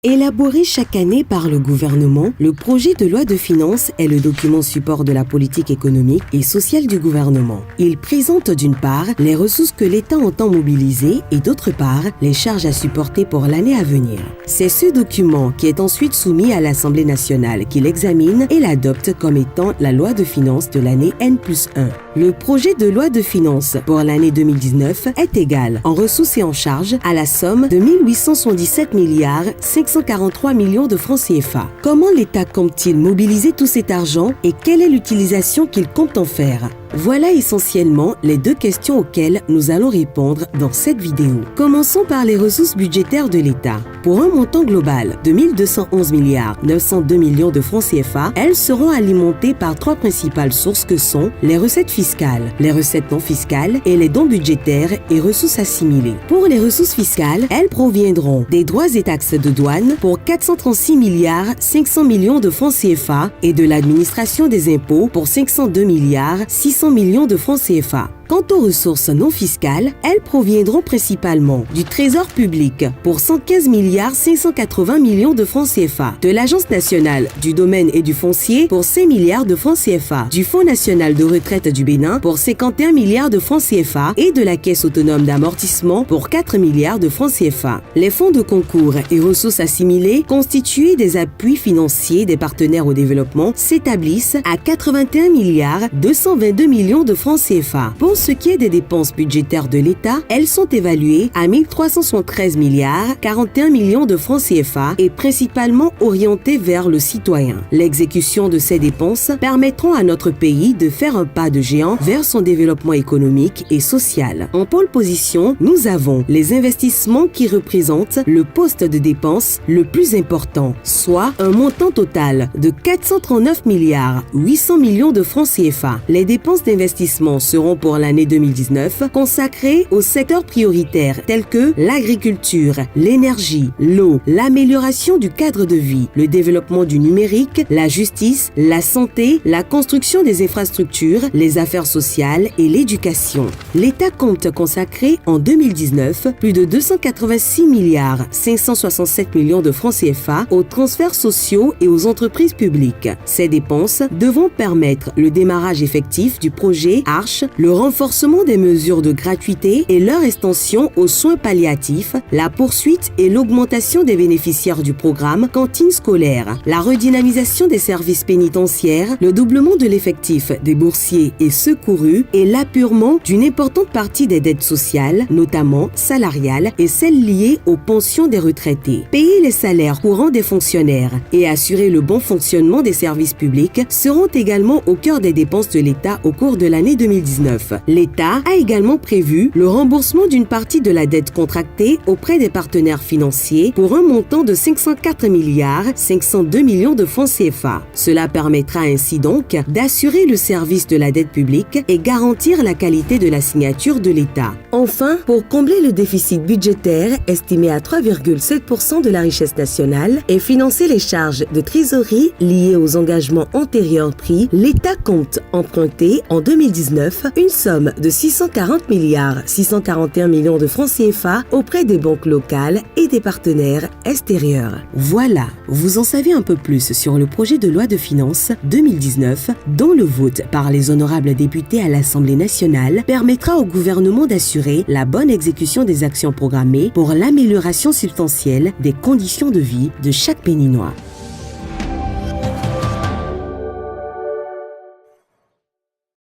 Élaboré chaque année par le gouvernement, le projet de loi de finances est le document support de la politique économique et sociale du gouvernement. Il présente d'une part les ressources que l'État entend mobiliser et d'autre part les charges à supporter pour l'année à venir. C'est ce document qui est ensuite soumis à l'Assemblée nationale qui l'examine et l'adopte comme étant la loi de finances de l'année N+1. Le projet de loi de finances pour l'année 2019 est égal en ressources et en charges à la somme de 1877 milliards 543 millions de francs CFA. Comment l'État compte-t-il mobiliser tout cet argent et quelle est l'utilisation qu'il compte en faire? Voilà essentiellement les deux questions auxquelles nous allons répondre dans cette vidéo. Commençons par les ressources budgétaires de l'État. Pour un montant global de 1211 milliards 902 millions de francs CFA, elles seront alimentées par trois principales sources que sont les recettes fiscales, les recettes non fiscales et les dons budgétaires et ressources assimilées. Pour les ressources fiscales, elles proviendront des droits et taxes de douane pour 436 milliards 500 millions de francs CFA et de l'administration des impôts pour 502 milliards 600 millions de francs CFA. Quant aux ressources non fiscales, elles proviendront principalement du Trésor public pour 115 milliards 580 millions de francs CFA, de l'Agence nationale du domaine et du foncier pour 5 milliards de francs CFA, du Fonds national de retraite du Bénin pour 51 milliards de francs CFA et de la Caisse autonome d'amortissement pour 4 milliards de francs CFA. Les fonds de concours et ressources assimilées constitués des appuis financiers des partenaires au développement s'établissent à 81 milliards 222 millions de francs CFA. Pour ce qui est des dépenses budgétaires de l'État, elles sont évaluées à 1373 milliards 41 millions de francs CFA et principalement orientées vers le citoyen. L'exécution de ces dépenses permettront à notre pays de faire un pas de géant vers son développement économique et social. En pole position, nous avons les investissements qui représentent le poste de dépenses le plus important, soit un montant total de 439 milliards 800 millions de francs CFA. Les dépenses d'investissement seront pour l'année 2019 consacrée aux secteurs prioritaires tels que l'agriculture, l'énergie, l'eau, l'amélioration du cadre de vie, le développement du numérique, la justice, la santé, la construction des infrastructures, les affaires sociales et l'éducation. L'État compte consacrer en 2019 plus de 286 milliards 567 millions de francs CFA aux transferts sociaux et aux entreprises publiques. Ces dépenses devront permettre le démarrage effectif du projet ARCHE, le renforcement des mesures de gratuité et leur extension aux soins palliatifs, la poursuite et l'augmentation des bénéficiaires du programme cantine scolaire, la redynamisation des services pénitentiaires, le doublement de l'effectif des boursiers et secourus et l'apurement d'une importante partie des dettes sociales, notamment salariales et celles liées aux pensions des retraités. Payer les salaires courants des fonctionnaires et assurer le bon fonctionnement des services publics seront également au cœur des dépenses de l'État au cours de l'année 2019. L'État a également prévu le remboursement d'une partie de la dette contractée auprès des partenaires financiers pour un montant de 504 milliards 502 millions de francs CFA. Cela permettra ainsi donc d'assurer le service de la dette publique et garantir la qualité de la signature de l'État. Enfin, pour combler le déficit budgétaire estimé à 3,7% de la richesse nationale et financer les charges de trésorerie liées aux engagements antérieurs pris, l'État compte emprunter en 2019 une somme de 640 milliards 641 millions de francs CFA auprès des banques locales et des partenaires extérieurs. Voilà, vous en savez un peu plus sur le projet de loi de finances 2019 dont le vote par les honorables députés à l'Assemblée nationale permettra au gouvernement d'assurer la bonne exécution des actions programmées pour l'amélioration substantielle des conditions de vie de chaque Béninois.